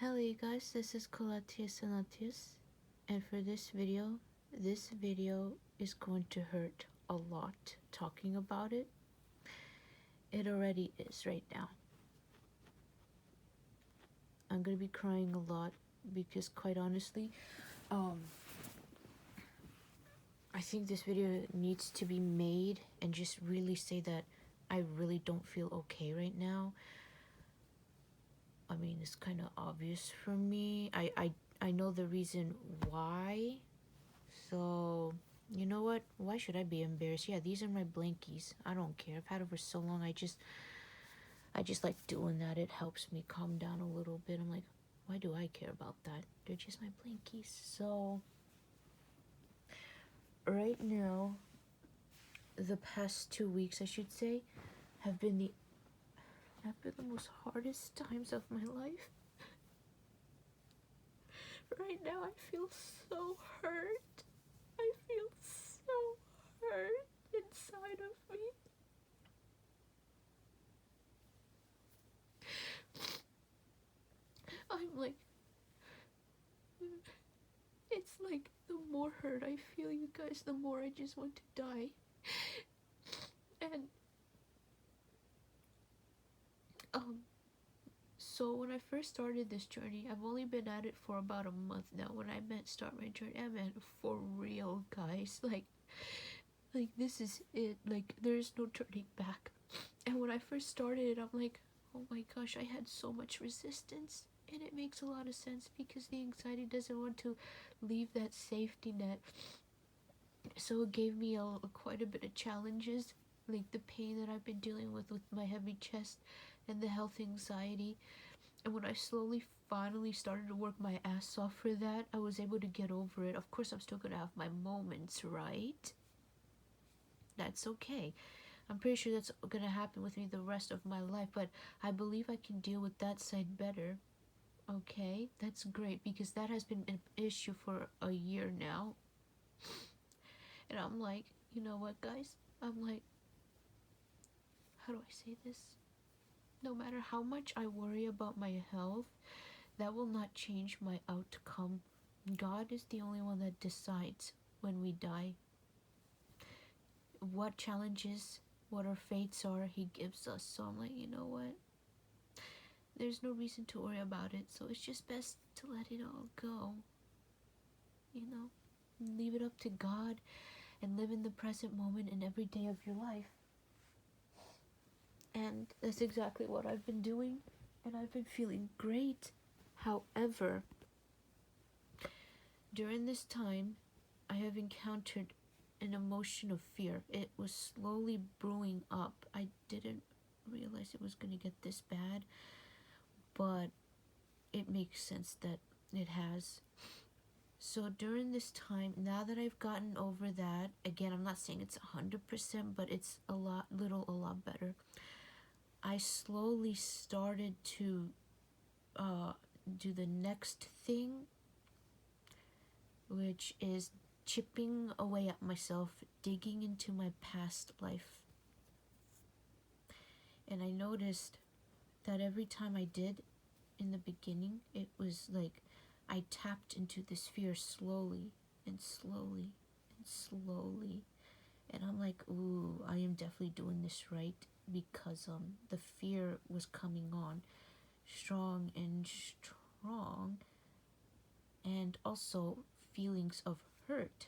Hello you guys, this is Colatius Anatius, and for this video is going to hurt a lot talking about it. It already is right now. I'm gonna be crying a lot because quite honestly, I think this video needs to be made and just really say that I really don't feel okay right now. I mean, it's kind of obvious for me. I know the reason why. So, you know what? Why should I be embarrassed? Yeah, these are my blankies. I don't care. I've had it for so long. I just like doing that. It helps me calm down a little bit. I'm like, why do I care about that? They're just my blankies. So, right now, the past 2 weeks, I should say, have been the most hardest times of my life. Right now, I feel so hurt. I feel so hurt inside of me. I'm like, it's like the more hurt I feel, you guys, the more I just want to die. And um so when I first started this journey, I've only been at it for about a month now. When I meant start my journey, I meant for real, guys. Like this is it. Like there is no turning back. And when I first started, I'm like, oh my gosh, I had so much resistance. And it makes a lot of sense because the anxiety doesn't want to leave that safety net. So it gave me quite a bit of challenges, like the pain that I've been dealing with my heavy chest and the health anxiety. And when I slowly finally started to work my ass off for that, I was able to get over it. Of course, I'm still gonna have my moments, right? That's okay. I'm pretty sure that's gonna happen with me the rest of my life, but I believe I can deal with that side better. Okay, that's great because that has been an issue for a year now. And I'm like, you know what, guys? I'm like, how do I say this? No matter how much I worry about my health, that will not change my outcome. God is the only one that decides when we die. What challenges, what our fates are, He gives us. So I'm like, you know what? There's no reason to worry about it. So it's just best to let it all go. You know? Leave it up to God and live in the present moment in every day of your life. And that's exactly what I've been doing. And I've been feeling great. However, during this time, I have encountered an emotion of fear. It was slowly brewing up. I didn't realize it was going to get this bad, but it makes sense that it has. So during this time, now that I've gotten over that, again, I'm not saying it's 100%, but it's a lot better. I slowly started to do the next thing, which is chipping away at myself, digging into my past life. And I noticed that every time I did in the beginning, it was like I tapped into this fear slowly and slowly and slowly. And I'm like, ooh, I am definitely doing this right because the fear was coming on strong and strong, and also feelings of hurt.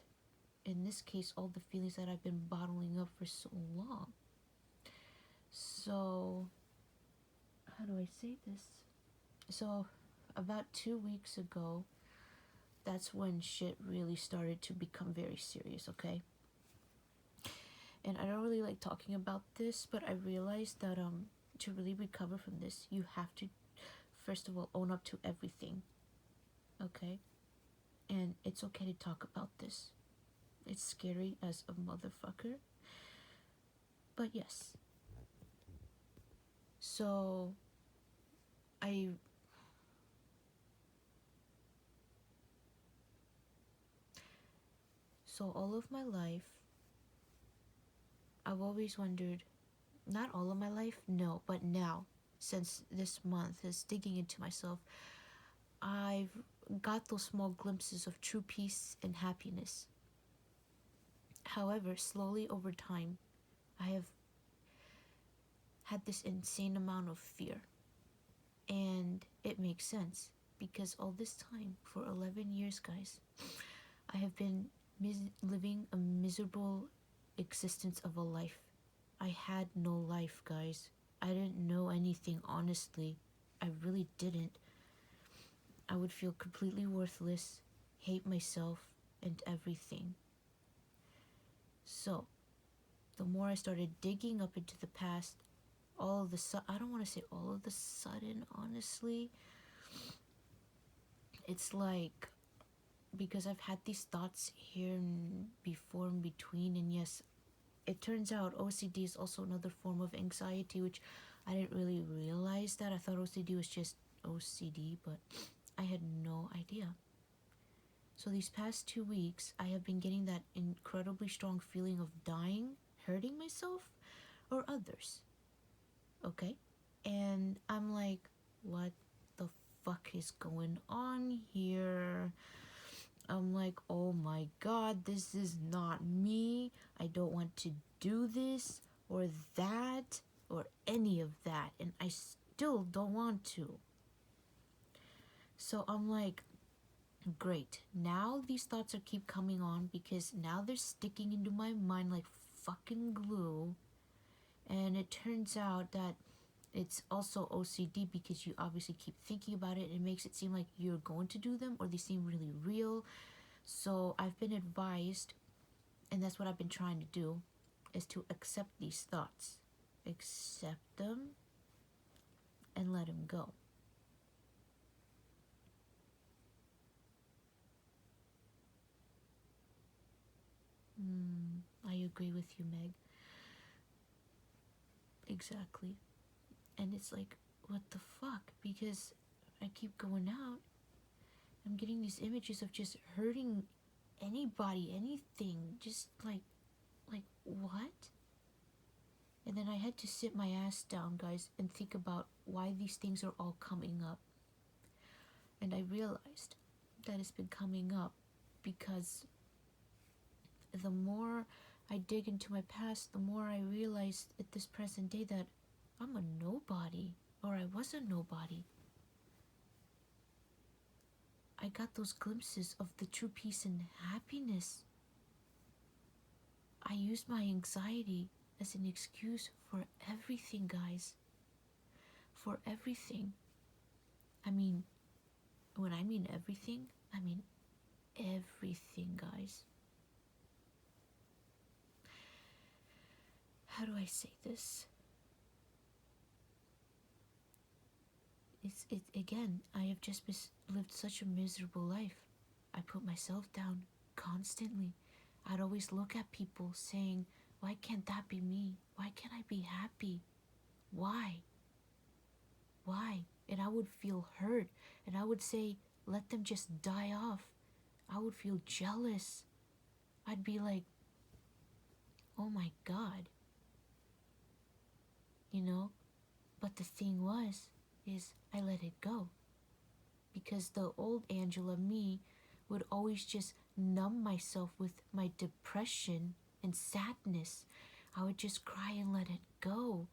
In this case, all the feelings that I've been bottling up for so long. So, how do I say this? So, about 2 weeks ago, that's when shit really started to become very serious, okay? And I don't really like talking about this, but I realized that to really recover from this, you have to first of all own up to everything, okay? And it's okay to talk about this. It's scary as a motherfucker, but yes. So I so all of my life I've always wondered, not all of my life, no, but now, since this month is digging into myself, I've got those small glimpses of true peace and happiness. However, slowly over time, I have had this insane amount of fear. And it makes sense because all this time, for 11 years, guys, I have been living a miserable existence of a life. I had no life, guys. I didn't know anything, honestly. I really didn't. I would feel completely worthless, hate myself, and everything. So, the more I started digging up into the past, all of the I don't want to say all of the sudden, honestly. It's like, because I've had these thoughts here and before in between, and yes, it turns out OCD is also another form of anxiety, which I didn't really realize that. I thought OCD was just OCD, but I had no idea. So these past 2 weeks, I have been getting that incredibly strong feeling of dying, hurting myself, or others. Okay? And I'm like, what the fuck is going on here? I'm like, oh my god, this is not me. I don't want to do this or that or any of that. And I still don't want to. So I'm like, great. Now these thoughts are keep coming on because now they're sticking into my mind like fucking glue. And it turns out that it's also OCD because you obviously keep thinking about it. It makes it seem like you're going to do them or they seem really real. So I've been advised, and that's what I've been trying to do, is to accept these thoughts. Accept them and let them go. I agree with you, Meg. Exactly. And it's like, what the fuck? Because I keep going out, I'm getting these images of just hurting anybody, anything, just like what? And then I had to sit my ass down, guys, and think about why these things are all coming up. And I realized that it's been coming up because the more I dig into my past, the more I realize at this present day that I'm a nobody, or I was a nobody. I got those glimpses of the true peace and happiness. I used my anxiety as an excuse for everything, guys. For everything. I mean, when I mean everything, I mean everything, guys. How do I say this? It again, I have just lived such a miserable life. I put myself down constantly. I'd always look at people saying, why can't that be me? Why can't I be happy? Why? Why? And I would feel hurt, and I would say, let them just die off. I would feel jealous. I'd be like, oh my god, you know? But the thing is I let it go. Because the old Angela me would always just numb myself with my depression and sadness. I would just cry and let it go,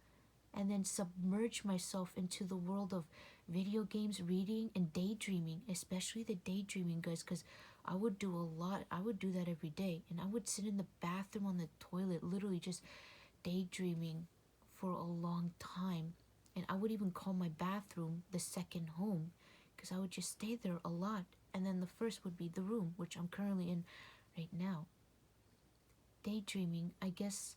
and then submerge myself into the world of video games, reading, and daydreaming, especially the daydreaming, guys, because I would do a lot. I would do that every day, and I would sit in the bathroom on the toilet, literally just daydreaming for a long time. And I would even call my bathroom the second home because I would just stay there a lot. And then the first would be the room, which I'm currently in right now. Daydreaming, I guess,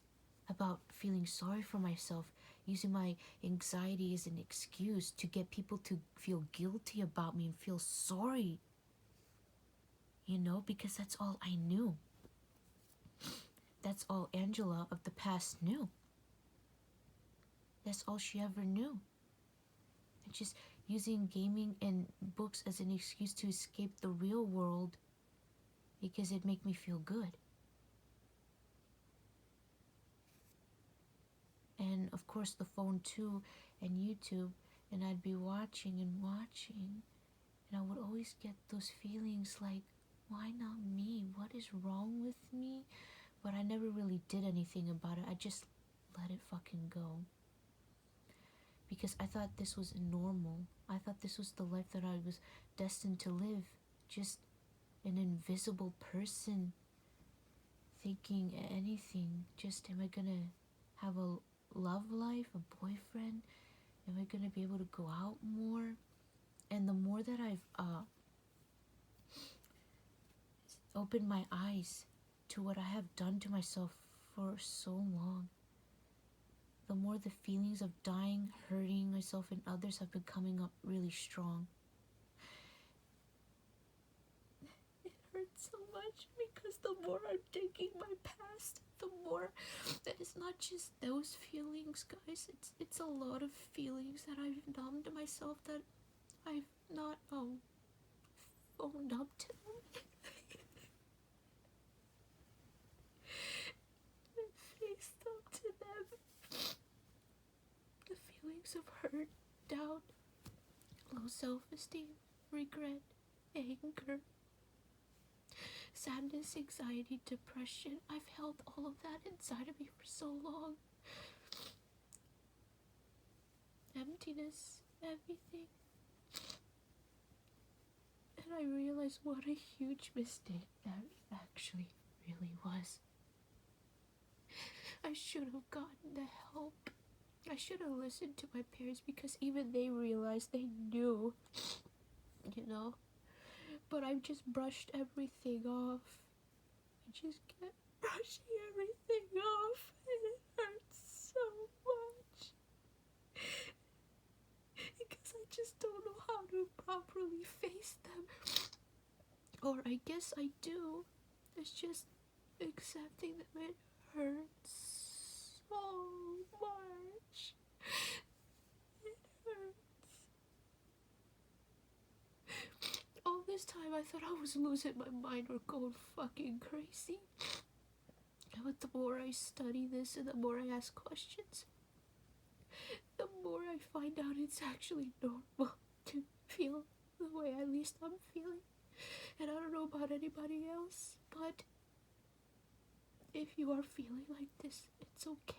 about feeling sorry for myself, using my anxiety as an excuse to get people to feel guilty about me and feel sorry, because that's all I knew. That's all Angela of the past knew. That's all she ever knew. And just using gaming and books as an excuse to escape the real world because it'd make me feel good. And of course the phone too, and YouTube, and I'd be watching, and And I would always get those feelings like, why not me? What is wrong with me? But I never really did anything about it. I just let it fucking go. Because I thought this was normal. I thought this was the life that I was destined to live. Just an invisible person thinking anything. Just, am I gonna have a love life, a boyfriend? Am I gonna be able to go out more? And the more that I've opened my eyes to what I have done to myself for so long, the more the feelings of dying, hurting myself and others have been coming up really strong. It hurts so much because the more I'm digging my past, the more that it's not just those feelings, guys. It's a lot of feelings that I've numbed myself, that I've not owned up to them. Faced up to them. The feelings of hurt, doubt, low self-esteem, regret, anger, sadness, anxiety, depression. I've held all of that inside of me for so long. Emptiness, everything. And I realized what a huge mistake that actually really was. I should have gotten the help. I should have listened to my parents, because even they realized, they knew, you know. But I've just brushed everything off. I just kept brushing everything off, and it hurts so much. Because I just don't know how to properly face them. Or I guess I do. It's just accepting that it hurts so much. It hurts. All this time I thought I was losing my mind or going fucking crazy. But the more I study this and the more I ask questions, the more I find out it's actually normal to feel the way at least I'm feeling. And I don't know about anybody else, but if you are feeling like this, it's okay.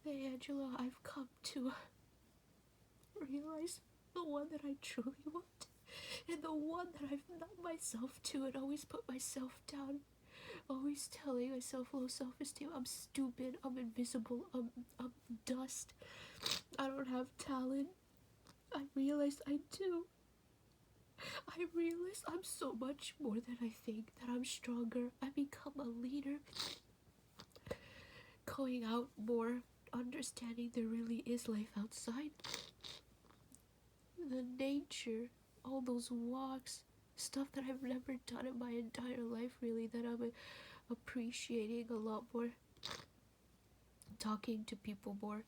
Hey, Angela, I've come to realize the one that I truly want, and the one that I've numbed myself to and always put myself down, always telling myself low self-esteem, I'm stupid, I'm invisible, I'm dust, I don't have talent. I realized I do. I realized I'm so much more than I think, that I'm stronger. I become a leader, going out more, understanding there really is life outside. The nature, all those walks, stuff that I've never done in my entire life, really, that I'm appreciating a lot more. Talking to people more.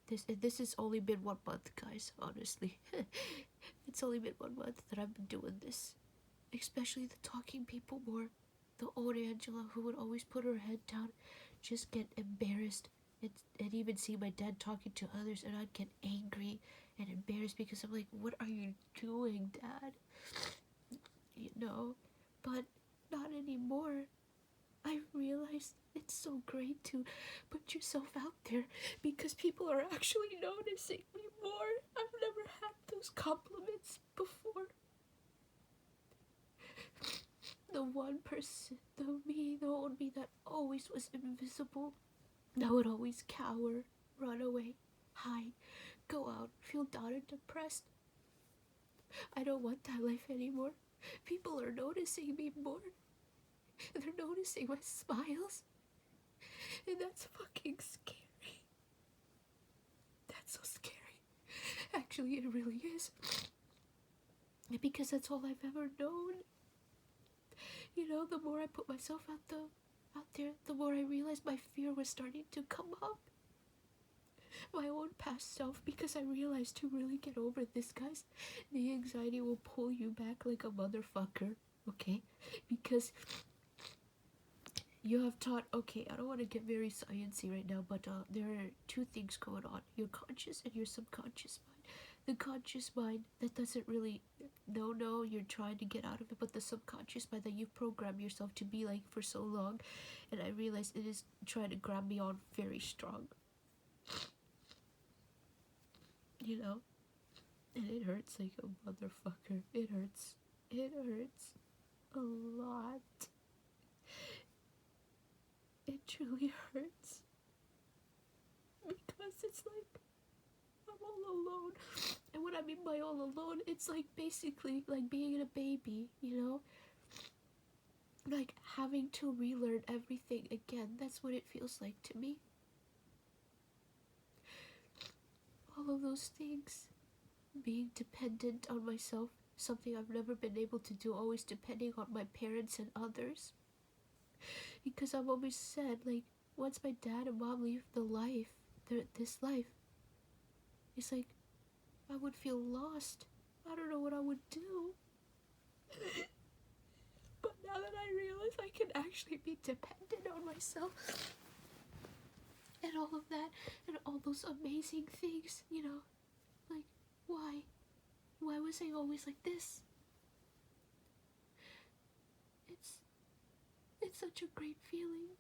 This has only been 1 month, guys, honestly. It's only been 1 month that I've been doing this. Especially the talking people more. The old Angela, who would always put her head down, just get embarrassed, and even see my dad talking to others, and I'd get angry and embarrassed, because I'm like, what are you doing, Dad? You know? But not anymore. I realized it's so great to put yourself out there, because people are actually noticing me more. I've never had those compliments before. The one person, the old me that always was invisible, that would always cower, run away, hide, go out, feel down and depressed. I don't want that life anymore. People are noticing me more. They're noticing my smiles. And that's fucking scary. That's so scary. Actually, it really is. Because that's all I've ever known. You know, the more I put myself out there, the more I realized my fear was starting to come up. My own past self, because I realized to really get over this, guys, the anxiety will pull you back like a motherfucker, okay? Because you have taught, okay, I don't want to get very sciencey right now, but there are two things going on: your conscious and your subconscious mind. The conscious mind that doesn't really know you're trying to get out of it, but the subconscious mind that you've programmed yourself to be like for so long, and I realize it is trying to grab me on very strong, you know, and it hurts like a motherfucker. It hurts. It hurts a lot. It truly hurts because it's like I'm all alone. And what I mean by all alone, it's like basically like being a baby, you know? Like having to relearn everything again. That's what it feels like to me. All of those things. Being dependent on myself, something I've never been able to do, always depending on my parents and others. Because I've always said, like, once my dad and mom leave this life, it's like I would feel lost. I don't know what I would do. But now that I realize I can actually be dependent on myself and all of that and all those amazing things, you know, like, why? Why was I always like this? It's such a great feeling.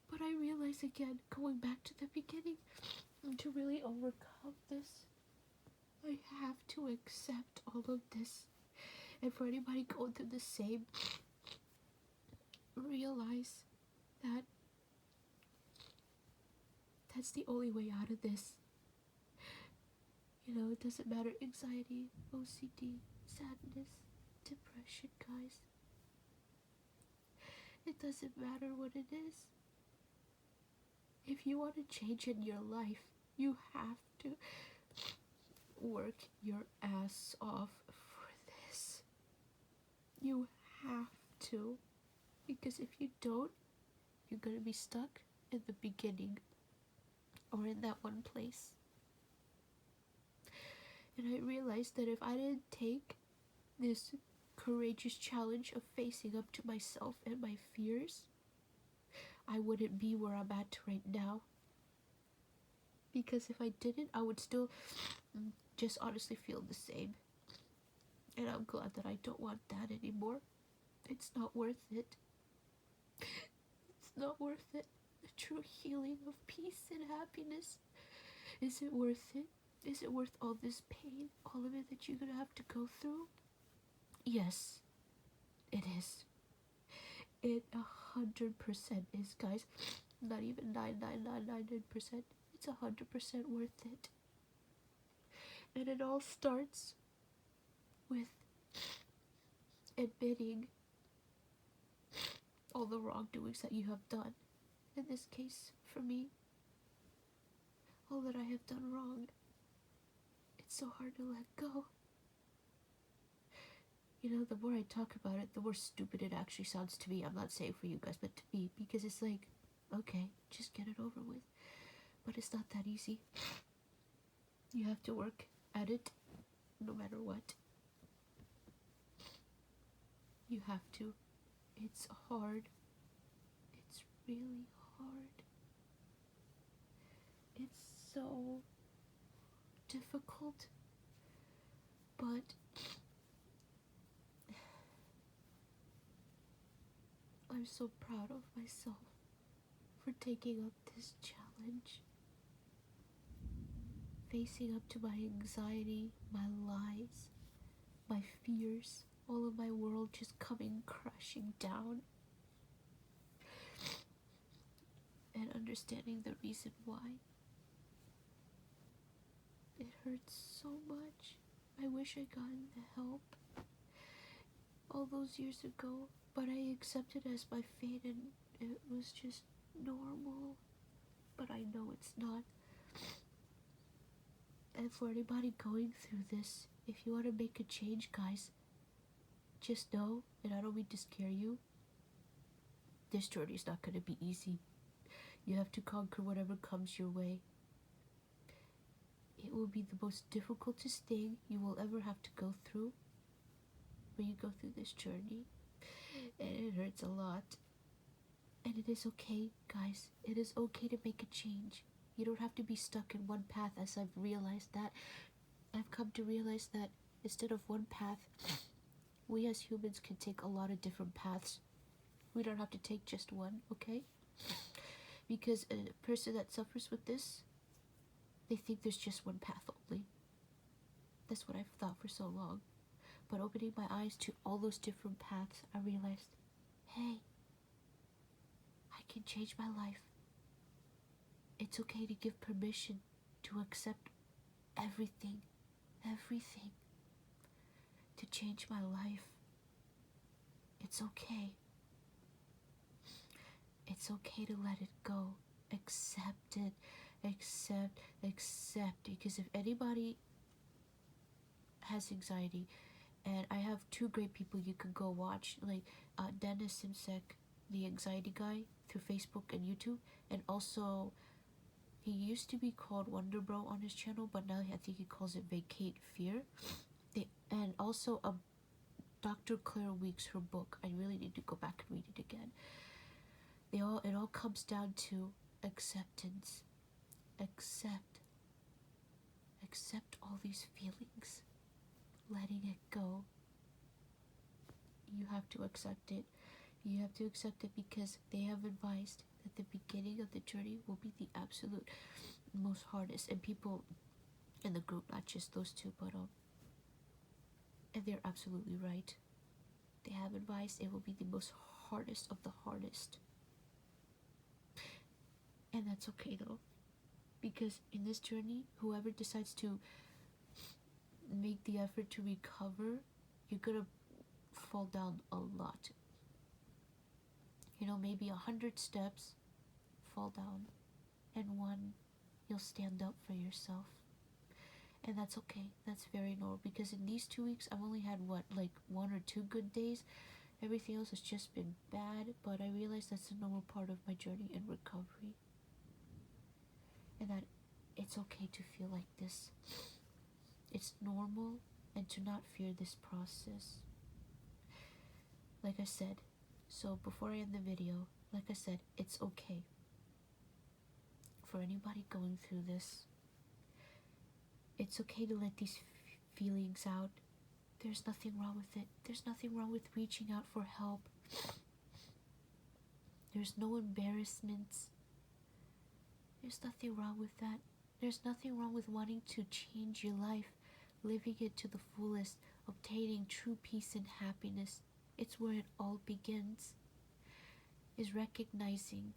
But I realize again, going back to the beginning, to really overcome this, I have to accept all of this. And for anybody going through the same, realize that that's the only way out of this. You know, it doesn't matter anxiety, OCD, sadness, depression, guys. It doesn't matter what it is. If you want to change in your life, you have to work your ass off for this. You have to. Because if you don't, you're going to be stuck in the beginning or in that one place. And I realized that if I didn't take this courageous challenge of facing up to myself and my fears, I wouldn't be where I'm at right now. Because if I didn't, I would still just honestly feel the same. And I'm glad that I don't want that anymore. It's not worth it. It's not worth it. The true healing of peace and happiness. Is it worth it? Is it worth all this pain? All of it that you're gonna have to go through? Yes, it is. It 100% is, guys. Not even 9999%. It's 100% worth it. And it all starts with admitting all the wrongdoings that you have done. In this case, for me, all that I have done wrong. It's so hard to let go. You know, the more I talk about it, the more stupid it actually sounds to me. I'm not saying for you guys, but to me, because it's like, okay, just get it over with. But it's not that easy. You have to work at it no matter what. You have to. It's hard. It's really hard. It's so difficult. But I'm so proud of myself for taking up this challenge. Facing up to my anxiety, my lies, my fears, all of my world just coming crashing down. And understanding the reason why. It hurts so much. I wish I gotten the help all those years ago, but I accepted it as my fate and it was just normal. But I know it's not. And for anybody going through this, if you want to make a change, guys, just know, and I don't mean to scare you, this journey is not going to be easy. You have to conquer whatever comes your way. It will be the most difficultest thing you will ever have to go through when you go through this journey. And it hurts a lot. And it is okay, guys. It is okay to make a change. You don't have to be stuck in one path, as I've realized that. I've come to realize that instead of one path, we as humans can take a lot of different paths. We don't have to take just one, okay? Because a person that suffers with this, they think there's just one path only. That's what I've thought for so long. But opening my eyes to all those different paths, I realized, hey, I can change my life. It's okay to give permission to accept everything, everything, to change my life. It's okay. It's okay to let it go. Accept it. Accept. Because if anybody has anxiety, and I have two great people you can go watch, like Dennis Simsek, the anxiety guy, through Facebook and YouTube, and also he used to be called Wonder Bro on his channel, but now I think he calls it Vacate Fear. And also Dr. Claire Weeks, her book. I really need to go back and read it again. It all comes down to acceptance. Accept all these feelings, letting it go. You have to accept it. You have to accept it because they have advised that the beginning of the journey will be the absolute most hardest. And people in the group, not just those two, but and they're absolutely right. They have advised it will be the most hardest of the hardest. And that's okay though, because in this journey, whoever decides to make the effort to recover, you're gonna fall down a lot. You know, maybe 100 steps, fall down, and one, you'll stand up for yourself. And that's okay. That's very normal, because in these 2 weeks I've only had like 1 or 2 good days. Everything else has just been bad, but I realize that's a normal part of my journey in recovery, and that it's okay to feel like this. It's normal, and to not fear this process. Like I said, so before I end the video, like I said, it's okay for anybody going through this. It's okay to let these feelings out. There's nothing wrong with it. There's nothing wrong with reaching out for help. There's no embarrassments. There's nothing wrong with that. There's nothing wrong with wanting to change your life, living it to the fullest, obtaining true peace and happiness. It's where it all begins, is recognizing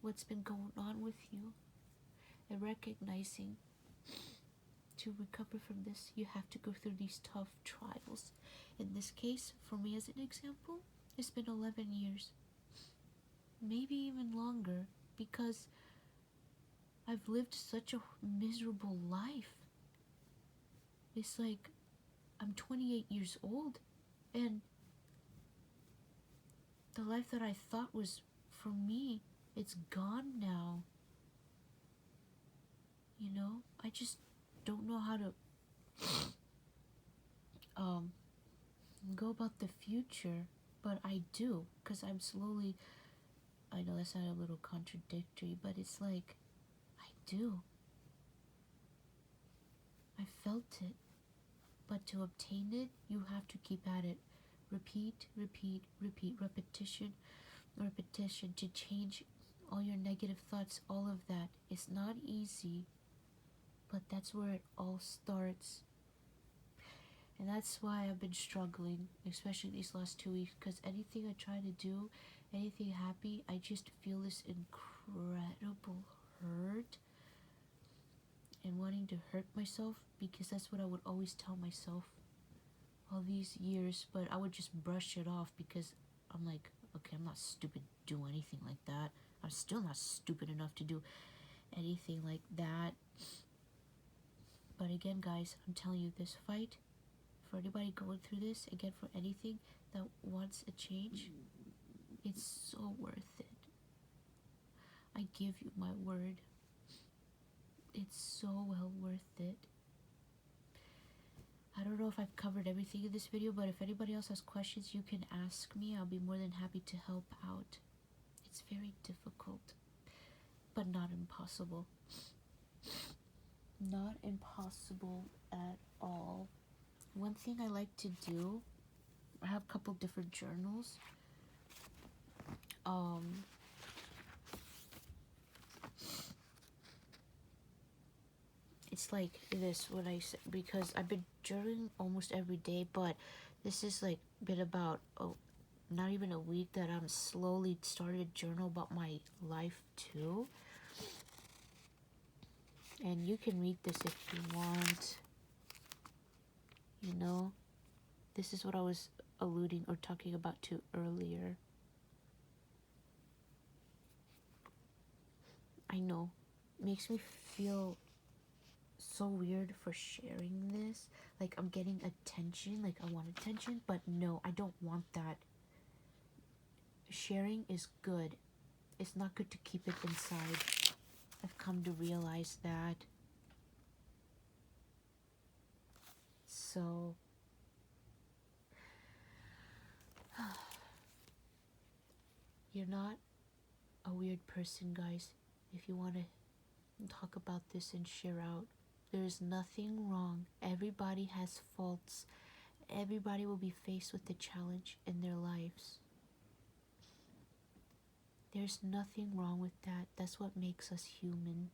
what's been going on with you, and recognizing to recover from this, you have to go through these tough trials. In this case, for me as an example, it's been 11 years, maybe even longer, because I've lived such a miserable life. It's like I'm 28 years old, and the life that I thought was for me, it's gone now. You know, I just don't know how to go about the future, but I do, because I'm slowly, I know that sounded a little contradictory, but it's like, I do. I felt it. But to obtain it, you have to keep at it. Repeat, repetition, to change all your negative thoughts, all of that. It's not easy, but that's where it all starts. And that's why I've been struggling, especially these last 2 weeks, because anything I try to do, anything happy, I just feel this incredible hurt and wanting to hurt myself, because that's what I would always tell myself all these years, but I would just brush it off because I'm like, okay, I'm not stupid to do anything like that. I'm still not stupid enough to do anything like that. But again, guys, I'm telling you, this fight, for anybody going through this, again, for anything that wants a change, it's so worth it. I give you my word. It's so well worth it. I don't know if I've covered everything in this video, but if anybody else has questions, you can ask me. I'll be more than happy to help out. It's very difficult, but not impossible. Not impossible at all. One thing I like to do, I have a couple different journals. It's like this, what I said, because I've been journaling almost every day, but this is like been about not even a week that I'm slowly started journal about my life too. And you can read this if you want. You know, this is what I was alluding or talking about to earlier. I know, it makes me feel so weird for sharing this. Like I'm getting attention, like I want attention, but no, I don't want that. Sharing is good. It's not good to keep it inside. I've come to realize that. So you're not a weird person, guys. If you want to talk about this and share out, there's nothing wrong. Everybody has faults. Everybody will be faced with a challenge in their lives. There's nothing wrong with that. That's what makes us human.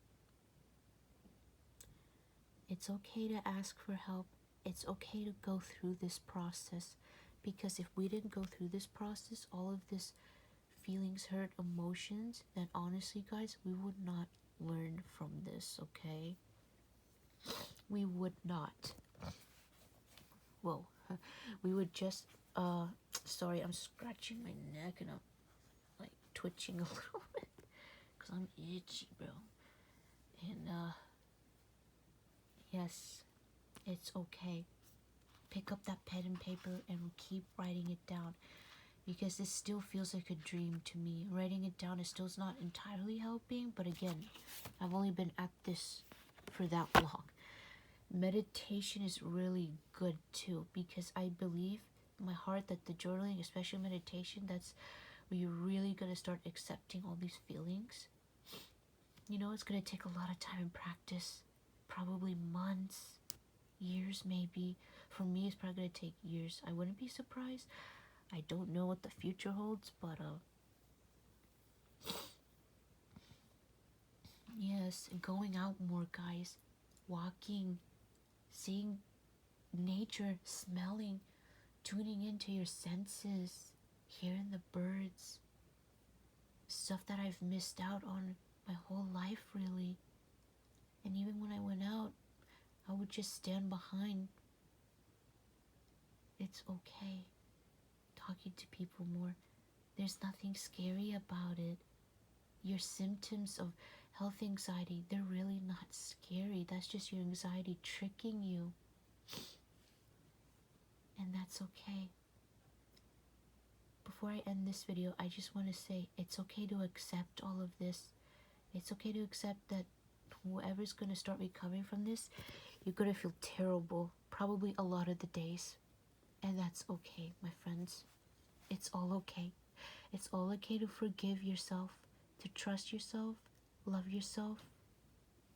It's okay to ask for help. It's okay to go through this process, because if we didn't go through this process, all of this feelings, hurt, emotions, then honestly, guys, we would not learn from this, okay? We would not. Whoa. We would just, sorry, I'm scratching my neck and I'm, like, twitching a little bit, because I'm itchy, bro. And, yes, it's okay. Pick up that pen and paper and keep writing it down, because this still feels like a dream to me. Writing it down is still not entirely helping, but again, I've only been at this for that long. Meditation is really good too, because I believe in my heart that the journaling, especially meditation, that's where you're really going to start accepting all these feelings. You know, it's going to take a lot of time and practice, probably months, years maybe. For me, it's probably going to take years. I wouldn't be surprised. I don't know what the future holds, but yes, going out more, guys, walking, seeing nature, smelling, tuning into your senses, hearing the birds, stuff that I've missed out on my whole life, really. And even when I went out, I would just stand behind. It's okay talking to people more. There's nothing scary about it. Your symptoms of health anxiety, they're really not scary. That's just your anxiety tricking you. And that's okay. Before I end this video, I just want to say it's okay to accept all of this. It's okay to accept that whoever's going to start recovering from this, you're going to feel terrible, probably a lot of the days. And that's okay, my friends. It's all okay. It's all okay to forgive yourself, to trust yourself, love yourself,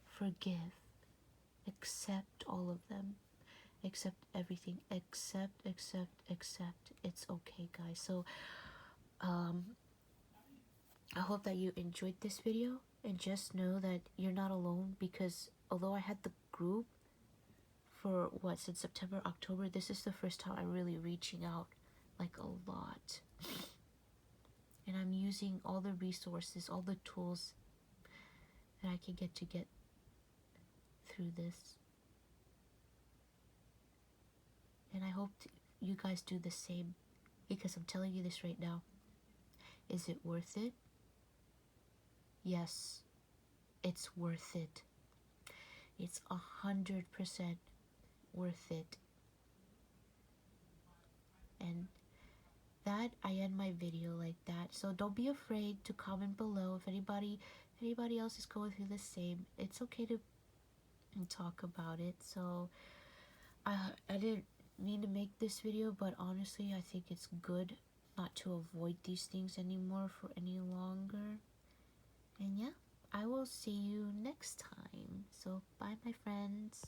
forgive, accept all of them, accept everything, accept. It's okay, guys. So I hope that you enjoyed this video, and just know that you're not alone, because although I had the group for since September, October, this is the first time I'm really reaching out like a lot. And I'm using all the resources, all the tools that I can get through this. And I hope you guys do the same, because I'm telling you this right now. Is it worth it? Yes, it's worth it. It's 100% worth it. And that, I end my video like that. So don't be afraid to comment below if anybody else is going through the same. It's okay to talk about it. So I didn't mean to make this video, but honestly, I think it's good not to avoid these things anymore for any longer. And yeah, I will see you next time. So bye, my friends.